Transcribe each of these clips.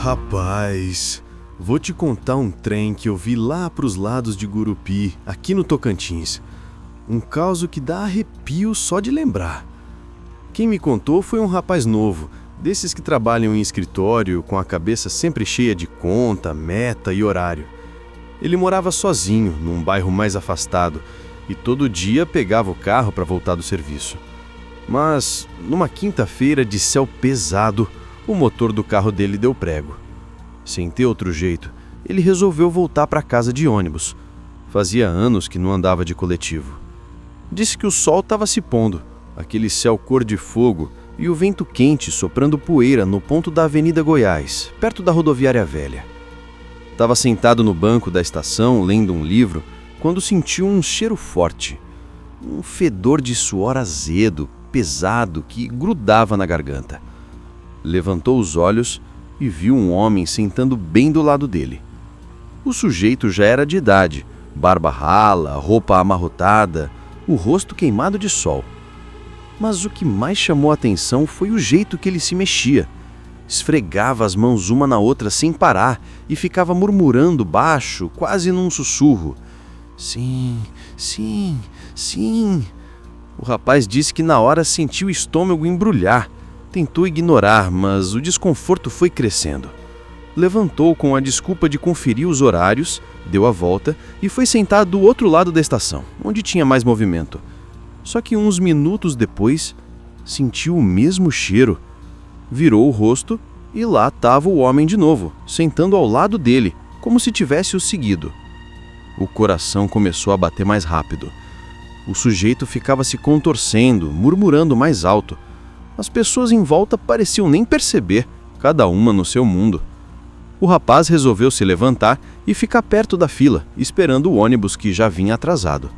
Rapaz, vou te contar um trem que eu vi lá pros lados de Gurupi, aqui no Tocantins. Um caso que dá arrepio só de lembrar. Quem me contou foi um rapaz novo, desses que trabalham em escritório, com a cabeça sempre cheia de conta, meta e horário. Ele morava sozinho, num bairro mais afastado, e todo dia pegava o carro para voltar do serviço. Mas, numa quinta-feira de céu pesado, o motor do carro dele deu prego. Sem ter outro jeito, ele resolveu voltar para casa de ônibus. Fazia anos que não andava de coletivo. Disse que o sol estava se pondo, aquele céu cor de fogo e o vento quente soprando poeira no ponto da Avenida Goiás, perto da Rodoviária Velha. Estava sentado no banco da estação, lendo um livro, quando sentiu um cheiro forte. Um fedor de suor azedo, pesado, que grudava na garganta. Levantou os olhos e viu um homem sentando bem do lado dele. O sujeito já era de idade, barba rala, roupa amarrotada, o rosto queimado de sol. Mas o que mais chamou a atenção foi o jeito que ele se mexia. Esfregava as mãos uma na outra sem parar e ficava murmurando baixo, quase num sussurro. Sim, sim, sim. O rapaz disse que na hora sentiu o estômago embrulhar. Tentou ignorar, mas o desconforto foi crescendo. Levantou com a desculpa de conferir os horários, deu a volta e foi sentar do outro lado da estação, onde tinha mais movimento. Só que uns minutos depois, sentiu o mesmo cheiro. Virou o rosto e lá estava o homem de novo, sentando ao lado dele, como se tivesse o seguido. O coração começou a bater mais rápido. O sujeito ficava se contorcendo, murmurando mais alto. As pessoas em volta pareciam nem perceber, cada uma no seu mundo. O rapaz resolveu se levantar e ficar perto da fila, esperando o ônibus que já vinha atrasado.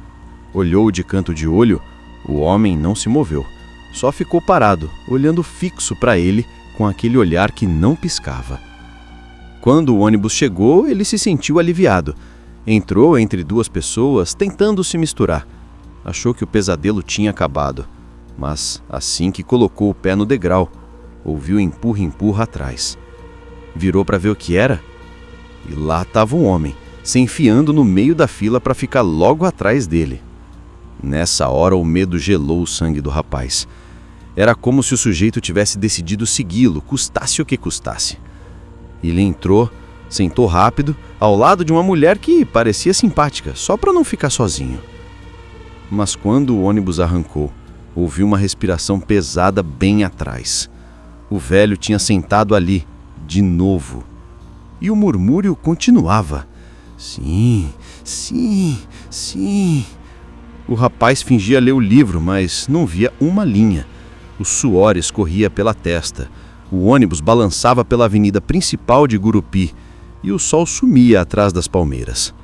Olhou de canto de olho, o homem não se moveu. Só ficou parado, olhando fixo para ele, com aquele olhar que não piscava. Quando o ônibus chegou, ele se sentiu aliviado. Entrou entre duas pessoas, tentando se misturar. Achou que o pesadelo tinha acabado. Mas, assim que colocou o pé no degrau, ouviu empurra-empurra atrás. Virou para ver o que era, e lá estava um homem, se enfiando no meio da fila para ficar logo atrás dele. Nessa hora o medo gelou o sangue do rapaz. Era como se o sujeito tivesse decidido segui-lo, custasse o que custasse. Ele entrou, sentou rápido, ao lado de uma mulher que parecia simpática, só para não ficar sozinho. Mas quando o ônibus arrancou, ouviu uma respiração pesada bem atrás. O velho tinha sentado ali, de novo. E o murmúrio continuava. Sim, sim, sim. O rapaz fingia ler o livro, mas não via uma linha. O suor escorria pela testa. O ônibus balançava pela avenida principal de Gurupi e o sol sumia atrás das palmeiras.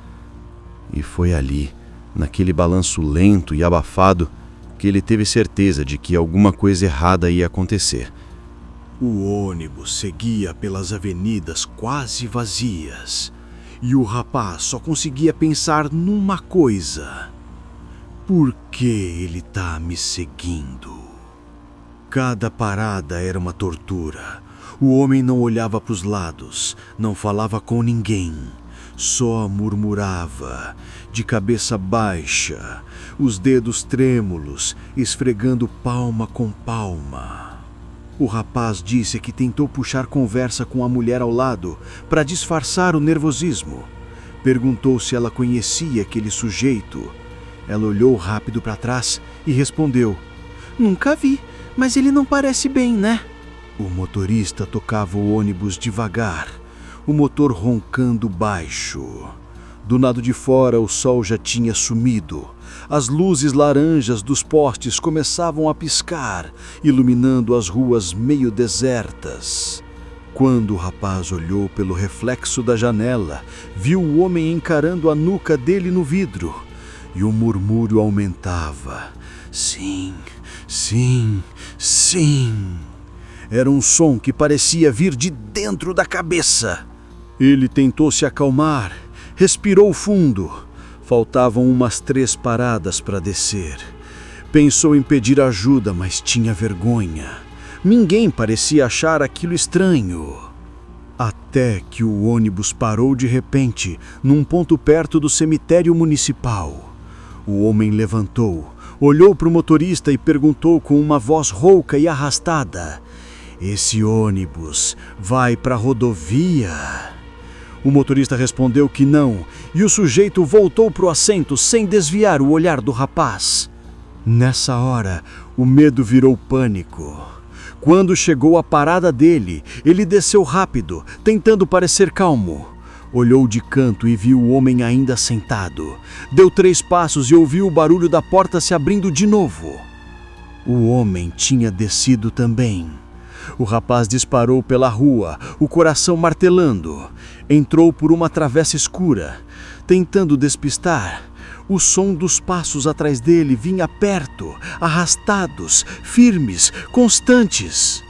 E foi ali, naquele balanço lento e abafado, que ele teve certeza de que alguma coisa errada ia acontecer. O ônibus seguia pelas avenidas quase vazias, e o rapaz só conseguia pensar numa coisa. Por que ele tá me seguindo? Cada parada era uma tortura. O homem não olhava para os lados, não falava com ninguém. Só murmurava, de cabeça baixa, os dedos trêmulos, esfregando palma com palma. O rapaz disse que tentou puxar conversa com a mulher ao lado para disfarçar o nervosismo. Perguntou se ela conhecia aquele sujeito. Ela olhou rápido para trás e respondeu: "Nunca vi, mas ele não parece bem, né?" O motorista tocava o ônibus devagar, o motor roncando baixo. Do lado de fora o sol já tinha sumido. As luzes laranjas dos postes começavam a piscar, iluminando as ruas meio desertas. Quando o rapaz olhou pelo reflexo da janela, viu o homem encarando a nuca dele no vidro. E o murmúrio aumentava. Sim, sim, sim. Era um som que parecia vir de dentro da cabeça. Ele tentou se acalmar, respirou fundo. Faltavam umas 3 paradas para descer. Pensou em pedir ajuda, mas tinha vergonha. Ninguém parecia achar aquilo estranho. Até que o ônibus parou de repente, num ponto perto do cemitério municipal. O homem levantou, olhou para o motorista e perguntou com uma voz rouca e arrastada: "Esse ônibus vai para a rodovia?" O motorista respondeu que não, e o sujeito voltou para o assento sem desviar o olhar do rapaz. Nessa hora, o medo virou pânico. Quando chegou à parada dele, ele desceu rápido, tentando parecer calmo. Olhou de canto e viu o homem ainda sentado. Deu 3 passos e ouviu o barulho da porta se abrindo de novo. O homem tinha descido também. O rapaz disparou pela rua, o coração martelando. Entrou por uma travessa escura, tentando despistar. O som dos passos atrás dele vinha perto, arrastados, firmes, constantes.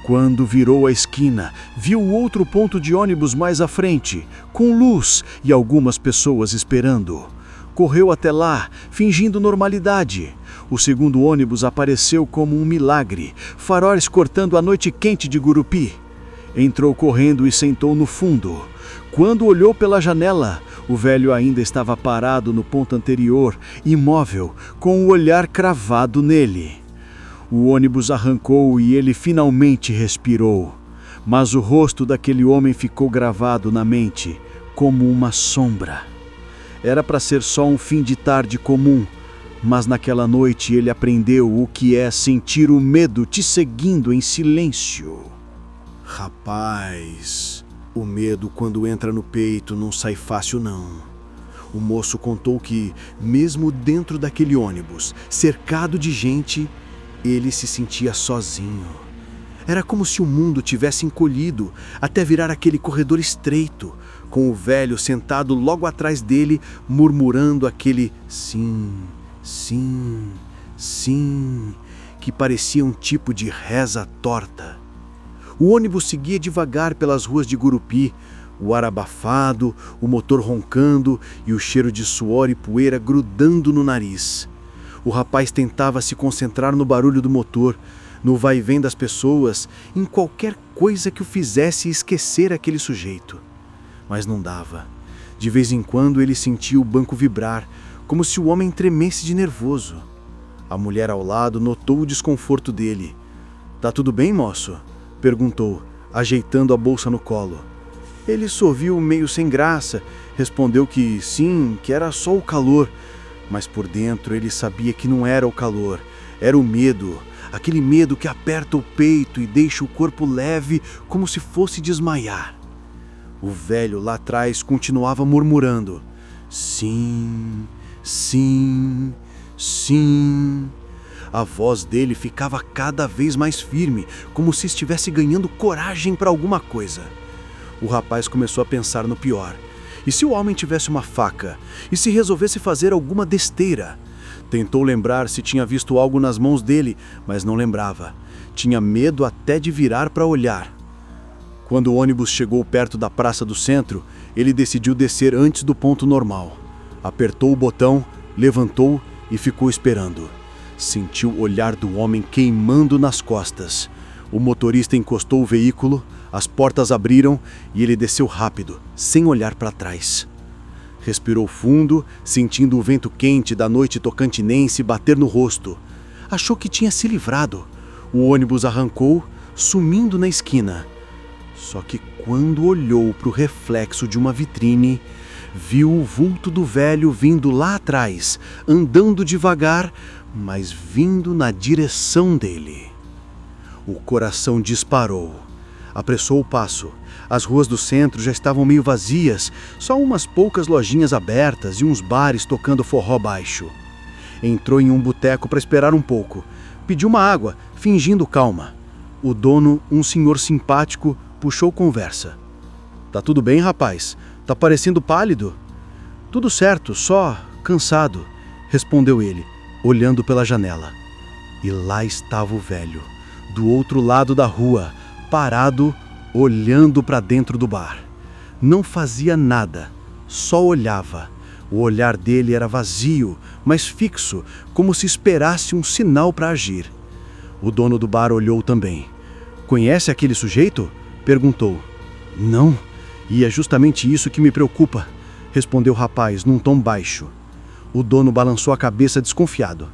Quando virou a esquina, viu outro ponto de ônibus mais à frente, com luz e algumas pessoas esperando. Correu até lá, fingindo normalidade. O segundo ônibus apareceu como um milagre, faróis cortando a noite quente de Gurupi. Entrou correndo e sentou no fundo. Quando olhou pela janela, o velho ainda estava parado no ponto anterior, imóvel, com o olhar cravado nele. O ônibus arrancou e ele finalmente respirou. Mas o rosto daquele homem ficou gravado na mente, como uma sombra. Era para ser só um fim de tarde comum, mas naquela noite ele aprendeu o que é sentir o medo te seguindo em silêncio. Rapaz, o medo quando entra no peito não sai fácil não. O moço contou que, mesmo dentro daquele ônibus, cercado de gente, ele se sentia sozinho. Era como se o mundo tivesse encolhido até virar aquele corredor estreito, com o velho sentado logo atrás dele, murmurando aquele sim, sim, sim, que parecia um tipo de reza torta. O ônibus seguia devagar pelas ruas de Gurupi, o ar abafado, o motor roncando e o cheiro de suor e poeira grudando no nariz. O rapaz tentava se concentrar no barulho do motor, no vai-vem das pessoas, em qualquer coisa que o fizesse esquecer aquele sujeito. Mas não dava. De vez em quando ele sentia o banco vibrar, como se o homem tremesse de nervoso. A mulher ao lado notou o desconforto dele. "Tá tudo bem, moço?" perguntou, ajeitando a bolsa no colo. Ele sorriu meio sem graça, respondeu que sim, que era só o calor, mas por dentro ele sabia que não era o calor, era o medo, aquele medo que aperta o peito e deixa o corpo leve como se fosse desmaiar. O velho lá atrás continuava murmurando: "Sim, sim, sim." A voz dele ficava cada vez mais firme, como se estivesse ganhando coragem para alguma coisa. O rapaz começou a pensar no pior. E se o homem tivesse uma faca? E se resolvesse fazer alguma besteira? Tentou lembrar se tinha visto algo nas mãos dele, mas não lembrava. Tinha medo até de virar para olhar. Quando o ônibus chegou perto da praça do centro, ele decidiu descer antes do ponto normal. Apertou o botão, levantou e ficou esperando. Sentiu o olhar do homem queimando nas costas. O motorista encostou o veículo, as portas abriram e ele desceu rápido, sem olhar para trás. Respirou fundo, sentindo o vento quente da noite tocantinense bater no rosto. Achou que tinha se livrado. O ônibus arrancou, sumindo na esquina. Só que quando olhou para o reflexo de uma vitrine, viu o vulto do velho vindo lá atrás, andando devagar, mas vindo na direção dele. O coração disparou. Apressou o passo. As ruas do centro já estavam meio vazias, só umas poucas lojinhas abertas e uns bares tocando forró baixo. Entrou em um boteco para esperar um pouco. Pediu uma água, fingindo calma. O dono, um senhor simpático, puxou conversa. "Tá tudo bem, rapaz? Tá parecendo pálido?" "Tudo certo, só cansado", respondeu ele, olhando pela janela. E lá estava o velho, do outro lado da rua, parado, olhando para dentro do bar. Não fazia nada, só olhava. O olhar dele era vazio, mas fixo, como se esperasse um sinal para agir. O dono do bar olhou também. "Conhece aquele sujeito?" perguntou. Não, e é justamente isso que me preocupa, respondeu o rapaz num tom baixo. O dono balançou a cabeça desconfiado.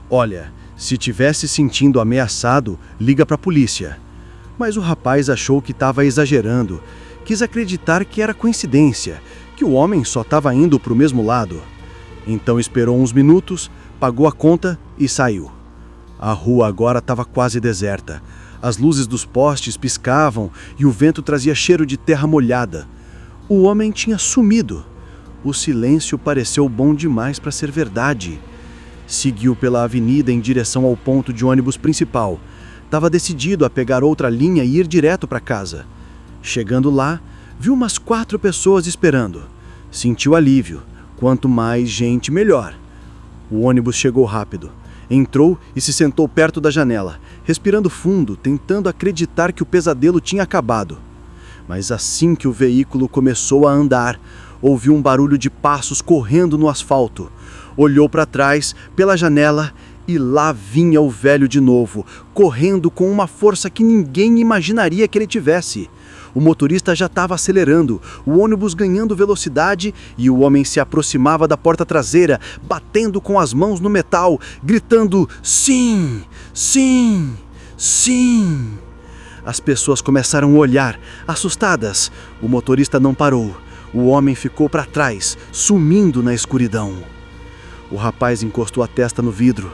Olha, se tivesse sentindo ameaçado, liga para a polícia. Mas o rapaz achou que estava exagerando. Quis acreditar que era coincidência, que o homem só estava indo para o mesmo lado. Então esperou uns minutos, pagou a conta e saiu. A rua agora estava quase deserta. As luzes dos postes piscavam e o vento trazia cheiro de terra molhada. O homem tinha sumido. O silêncio pareceu bom demais para ser verdade. Seguiu pela avenida em direção ao ponto de ônibus principal. Estava decidido a pegar outra linha e ir direto para casa. Chegando lá, viu umas 4 pessoas esperando. Sentiu alívio. Quanto mais gente, melhor. O ônibus chegou rápido. Entrou e se sentou perto da janela, respirando fundo, tentando acreditar que o pesadelo tinha acabado. Mas assim que o veículo começou a andar, ouviu um barulho de passos correndo no asfalto. Olhou para trás, pela janela, e lá vinha o velho de novo, correndo com uma força que ninguém imaginaria que ele tivesse. O motorista já estava acelerando, o ônibus ganhando velocidade e o homem se aproximava da porta traseira, batendo com as mãos no metal, gritando: "Sim! Sim! Sim!" As pessoas começaram a olhar, assustadas. O motorista não parou. O homem ficou para trás, sumindo na escuridão. O rapaz encostou a testa no vidro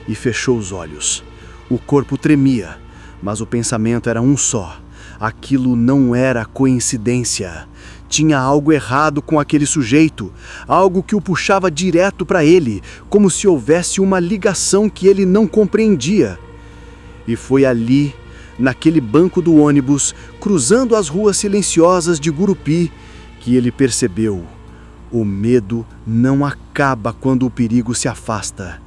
e fechou os olhos. O corpo tremia, mas o pensamento era um só. Aquilo não era coincidência. Tinha algo errado com aquele sujeito, algo que o puxava direto para ele, como se houvesse uma ligação que ele não compreendia. E foi ali, naquele banco do ônibus, cruzando as ruas silenciosas de Gurupi, que ele percebeu: o medo não acaba quando o perigo se afasta.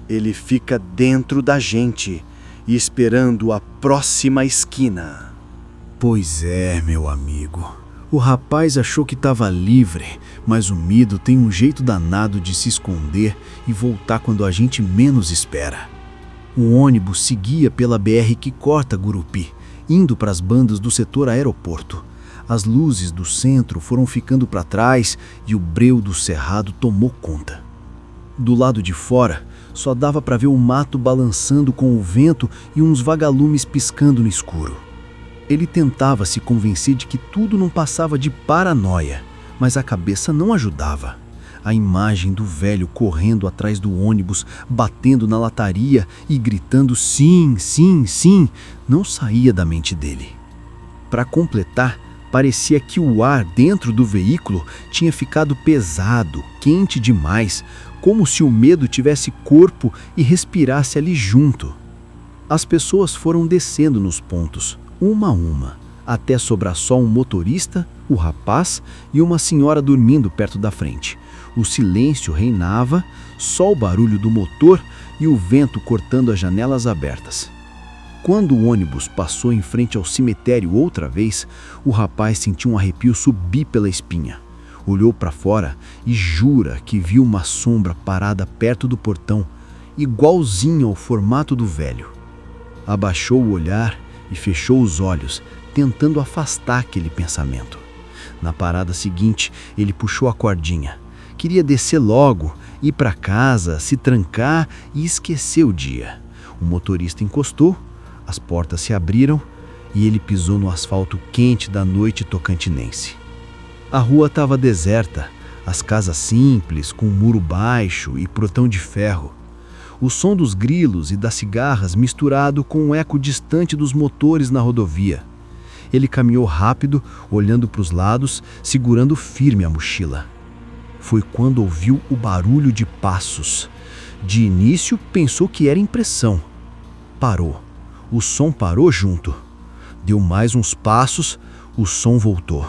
Ele fica dentro da gente, esperando a próxima esquina. Pois é, meu amigo. O rapaz achou que estava livre, mas o medo tem um jeito danado de se esconder e voltar quando a gente menos espera. O ônibus seguia pela BR que corta Gurupi, indo para as bandas do setor aeroporto. As luzes do centro foram ficando para trás e o breu do cerrado tomou conta. Do lado de fora, só dava para ver o mato balançando com o vento e uns vagalumes piscando no escuro. Ele tentava se convencer de que tudo não passava de paranoia, mas a cabeça não ajudava. A imagem do velho correndo atrás do ônibus, batendo na lataria e gritando "sim, sim, sim", não saía da mente dele. Para completar, parecia que o ar dentro do veículo tinha ficado pesado, quente demais, como se o medo tivesse corpo e respirasse ali junto. As pessoas foram descendo nos pontos, uma a uma, até sobrar só um motorista, o rapaz e uma senhora dormindo perto da frente. O silêncio reinava, só o barulho do motor e o vento cortando as janelas abertas. Quando o ônibus passou em frente ao cemitério outra vez, o rapaz sentiu um arrepio subir pela espinha. Olhou para fora e jura que viu uma sombra parada perto do portão, igualzinha ao formato do velho. Abaixou o olhar e fechou os olhos, tentando afastar aquele pensamento. Na parada seguinte, ele puxou a cordinha. Queria descer logo, ir para casa, se trancar e esquecer o dia. O motorista encostou, as portas se abriram e ele pisou no asfalto quente da noite tocantinense. A rua estava deserta, as casas simples, com muro baixo e portão de ferro. O som dos grilos e das cigarras misturado com o eco distante dos motores na rodovia. Ele caminhou rápido, olhando para os lados, segurando firme a mochila. Foi quando ouviu o barulho de passos. De início, pensou que era impressão. Parou. O som parou junto. Deu mais uns passos, o som voltou.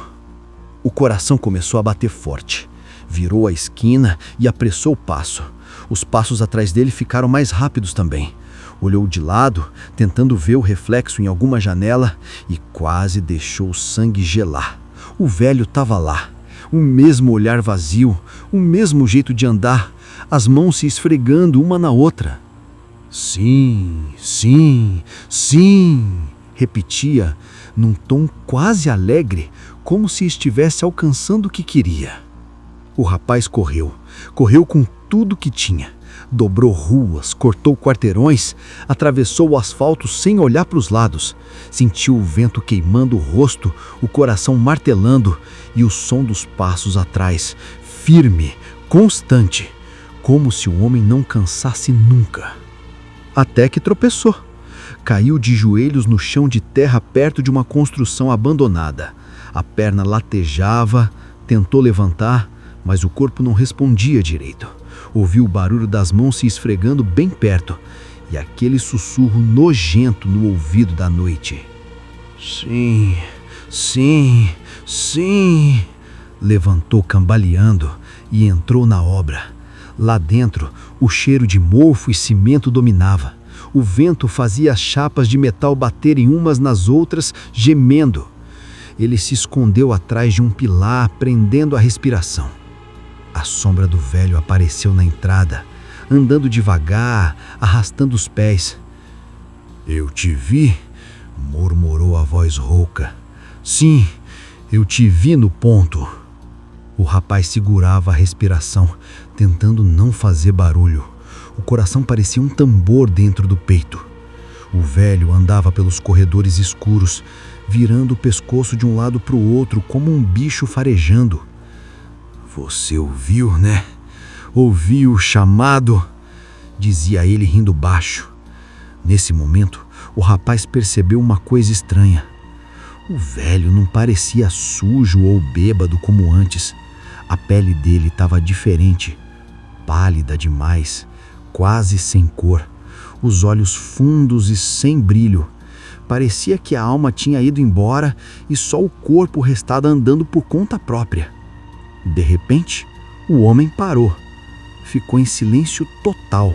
O coração começou a bater forte. Virou a esquina e apressou o passo. Os passos atrás dele ficaram mais rápidos também. Olhou de lado, tentando ver o reflexo em alguma janela e quase deixou o sangue gelar. O velho estava lá. O mesmo olhar vazio, o mesmo jeito de andar, as mãos se esfregando uma na outra. "Sim, sim, sim", Repetia, num tom quase alegre, como se estivesse alcançando o que queria. O rapaz correu com tudo que tinha. Dobrou ruas, cortou quarteirões, atravessou o asfalto sem olhar para os lados. Sentiu o vento queimando o rosto, o coração martelando e o som dos passos atrás, firme, constante, como se o homem não cansasse nunca. Até que tropeçou. Caiu de joelhos no chão de terra perto de uma construção abandonada. A perna latejava, tentou levantar, mas o corpo não respondia direito. Ouviu o barulho das mãos se esfregando bem perto e aquele sussurro nojento no ouvido da noite. Sim, sim, sim. Levantou cambaleando e entrou na obra. Lá dentro, o cheiro de mofo e cimento dominava. O vento fazia as chapas de metal baterem umas nas outras, gemendo. Ele se escondeu atrás de um pilar, prendendo a respiração. A sombra do velho apareceu na entrada, andando devagar, arrastando os pés. Eu te vi, murmurou a voz rouca. Sim, eu te vi no ponto. O rapaz segurava a respiração, tentando não fazer barulho. O coração parecia um tambor dentro do peito. O velho andava pelos corredores escuros, virando o pescoço de um lado para o outro como um bicho farejando. Você ouviu, né? Ouviu o chamado? Dizia ele rindo baixo. Nesse momento, o rapaz percebeu uma coisa estranha. O velho não parecia sujo ou bêbado como antes. A pele dele estava diferente, pálida demais, quase sem cor. Os olhos fundos e sem brilho. Parecia que a alma tinha ido embora e só o corpo restava andando por conta própria. De repente, o homem parou. Ficou em silêncio total.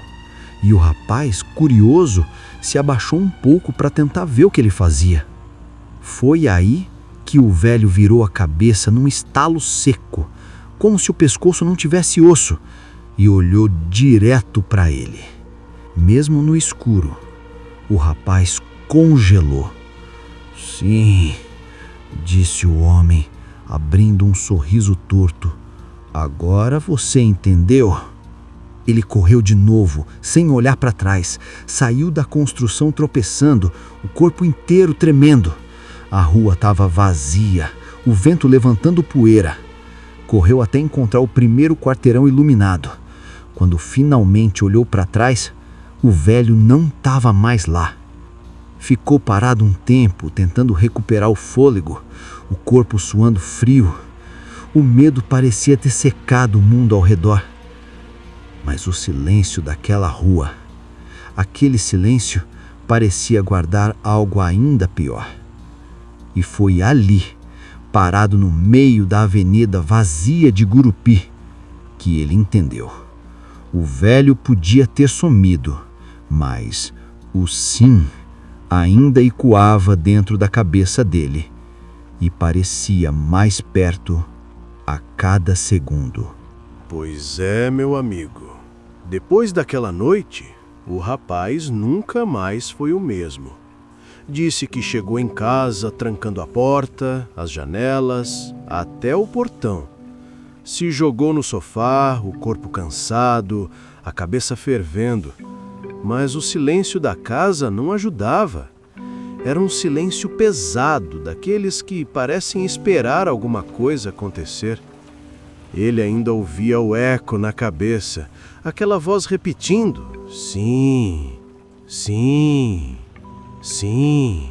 E o rapaz, curioso, se abaixou um pouco para tentar ver o que ele fazia. Foi aí que o velho virou a cabeça num estalo seco, como se o pescoço não tivesse osso, e olhou direto para ele. Mesmo no escuro, o rapaz congelou. Sim, disse o homem, abrindo um sorriso torto. Agora você entendeu? Ele correu de novo, sem olhar para trás. Saiu da construção tropeçando, o corpo inteiro tremendo. A rua estava vazia, o vento levantando poeira. Correu até encontrar o primeiro quarteirão iluminado. Quando finalmente olhou para trás, o velho não estava mais lá. Ficou parado um tempo, tentando recuperar o fôlego, o corpo suando frio. O medo parecia ter secado o mundo ao redor. Mas o silêncio daquela rua, aquele silêncio parecia guardar algo ainda pior. E foi ali, parado no meio da avenida vazia de Gurupi, que ele entendeu. O velho podia ter sumido, mas o sim ainda ecoava dentro da cabeça dele e parecia mais perto a cada segundo. Pois é, meu amigo. Depois daquela noite, o rapaz nunca mais foi o mesmo. Disse que chegou em casa trancando a porta, as janelas, até o portão. Se jogou no sofá, o corpo cansado, a cabeça fervendo. Mas o silêncio da casa não ajudava. Era um silêncio pesado, daqueles que parecem esperar alguma coisa acontecer. Ele ainda ouvia o eco na cabeça, aquela voz repetindo: sim, sim, sim,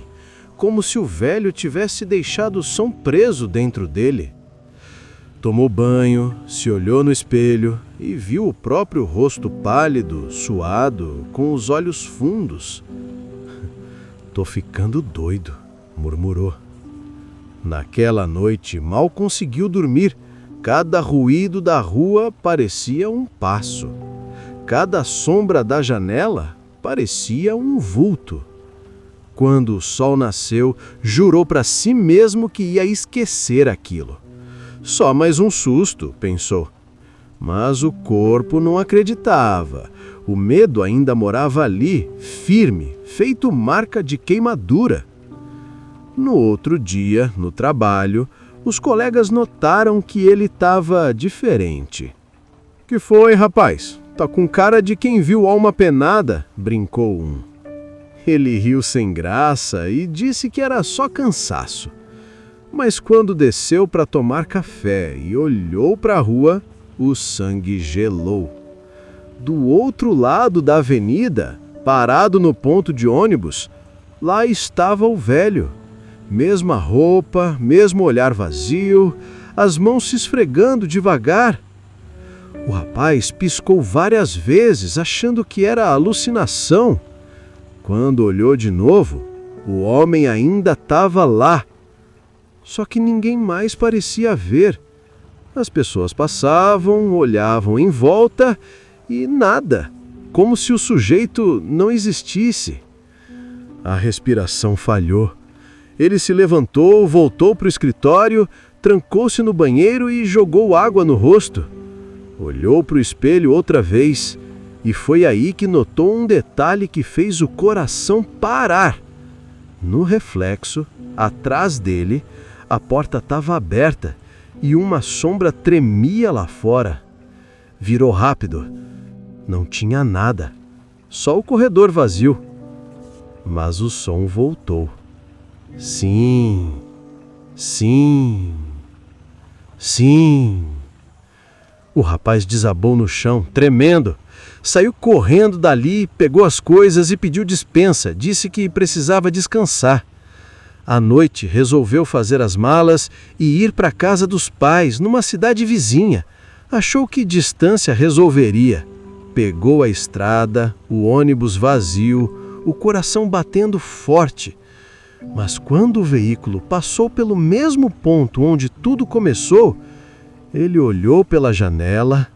como se o velho tivesse deixado o som preso dentro dele. Tomou banho, se olhou no espelho e viu o próprio rosto pálido, suado, com os olhos fundos. Tô ficando doido, murmurou. Naquela noite mal conseguiu dormir. Cada ruído da rua parecia um passo. Cada sombra da janela parecia um vulto. Quando o sol nasceu, jurou para si mesmo que ia esquecer aquilo. Só mais um susto, pensou. Mas o corpo não acreditava. O medo ainda morava ali, firme, feito marca de queimadura. No outro dia, no trabalho, os colegas notaram que ele estava diferente. "Que foi, rapaz? Tá com cara de quem viu alma penada", brincou um. Ele riu sem graça e disse que era só cansaço. Mas quando desceu para tomar café e olhou para a rua, o sangue gelou. Do outro lado da avenida, parado no ponto de ônibus, lá estava o velho. Mesma roupa, mesmo olhar vazio, as mãos se esfregando devagar. O rapaz piscou várias vezes, achando que era alucinação. Quando olhou de novo, o homem ainda estava lá. Só que ninguém mais parecia ver. As pessoas passavam, olhavam em volta e nada, como se o sujeito não existisse. A respiração falhou. Ele se levantou, voltou para o escritório, trancou-se no banheiro e jogou água no rosto. Olhou para o espelho outra vez e foi aí que notou um detalhe que fez o coração parar. No reflexo, atrás dele, a porta estava aberta e uma sombra tremia lá fora. Virou rápido. Não tinha nada, só o corredor vazio. Mas o som voltou. Sim, sim, sim. O rapaz desabou no chão, tremendo. Saiu correndo dali, pegou as coisas e pediu dispensa. Disse que precisava descansar. À noite, resolveu fazer as malas e ir para a casa dos pais, numa cidade vizinha. Achou que distância resolveria. Pegou a estrada, o ônibus vazio, o coração batendo forte. Mas quando o veículo passou pelo mesmo ponto onde tudo começou, ele olhou pela janela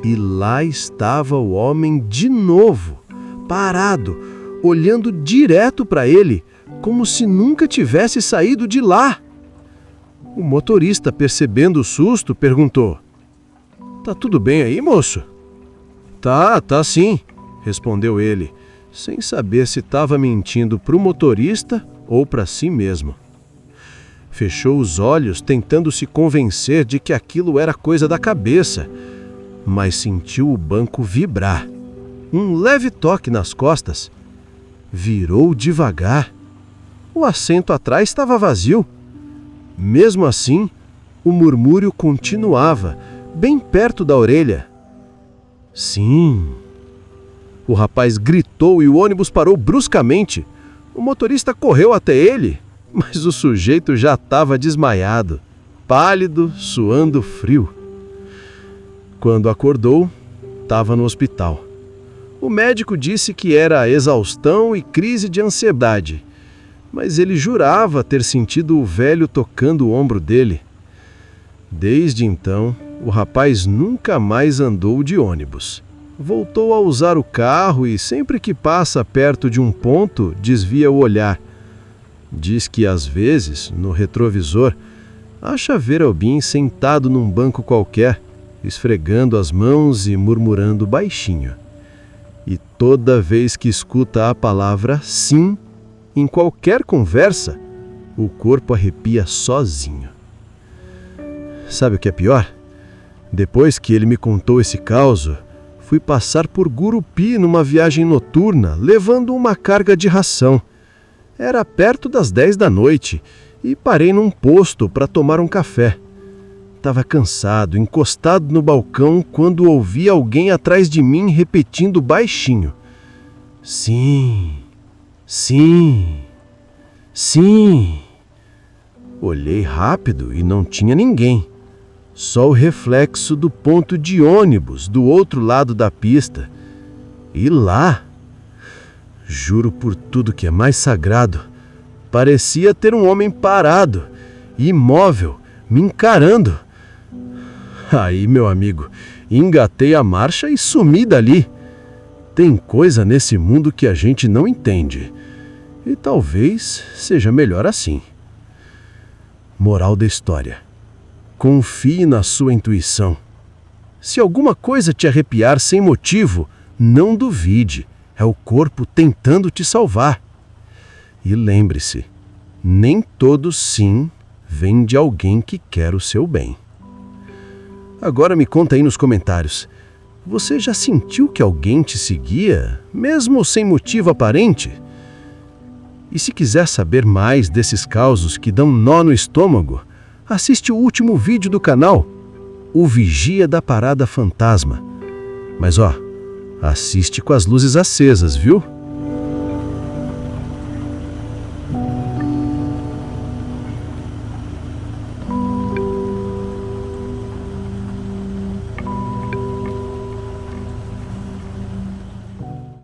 e lá estava o homem de novo, parado, olhando direto para ele, como se nunca tivesse saído de lá. O motorista, percebendo o susto, perguntou: "Tá tudo bem aí, moço?" Tá sim", respondeu ele, sem saber se estava mentindo para o motorista ou para si mesmo. Fechou os olhos, tentando se convencer de que aquilo era coisa da cabeça, mas sentiu o banco vibrar. Um leve toque nas costas. Virou devagar. O assento atrás estava vazio. Mesmo assim, o murmúrio continuava, bem perto da orelha. "Sim." O rapaz gritou e o ônibus parou bruscamente. O motorista correu até ele, mas o sujeito já estava desmaiado, pálido, suando frio. Quando acordou, estava no hospital. O médico disse que era exaustão e crise de ansiedade, mas ele jurava ter sentido o velho tocando o ombro dele. Desde então, o rapaz nunca mais andou de ônibus. Voltou a usar o carro e sempre que passa perto de um ponto, desvia o olhar. Diz que às vezes, no retrovisor, acha ver alguém sentado num banco qualquer, esfregando as mãos e murmurando baixinho. E toda vez que escuta a palavra sim, em qualquer conversa, o corpo arrepia sozinho. Sabe o que é pior? Depois que ele me contou esse caso, fui passar por Gurupi numa viagem noturna, levando uma carga de ração. Era perto das 10 da noite e parei num posto para tomar um café. Estava cansado, encostado no balcão, quando ouvi alguém atrás de mim repetindo baixinho: "Sim, sim, sim." Olhei rápido e não tinha ninguém. Só o reflexo do ponto de ônibus do outro lado da pista. E lá, juro por tudo que é mais sagrado, parecia ter um homem parado, imóvel, me encarando. Aí, meu amigo, engatei a marcha e sumi dali. Tem coisa nesse mundo que a gente não entende. E talvez seja melhor assim. Moral da história: confie na sua intuição. Se alguma coisa te arrepiar sem motivo, não duvide. É o corpo tentando te salvar. E lembre-se, Nem todo sim vem de alguém que quer o seu bem. Agora me conta aí nos comentários. Você já sentiu que alguém te seguia, mesmo sem motivo aparente? E se quiser saber mais desses causos que dão nó no estômago, assiste o último vídeo do canal, O Vigia da Parada Fantasma. Mas assiste com as luzes acesas, viu?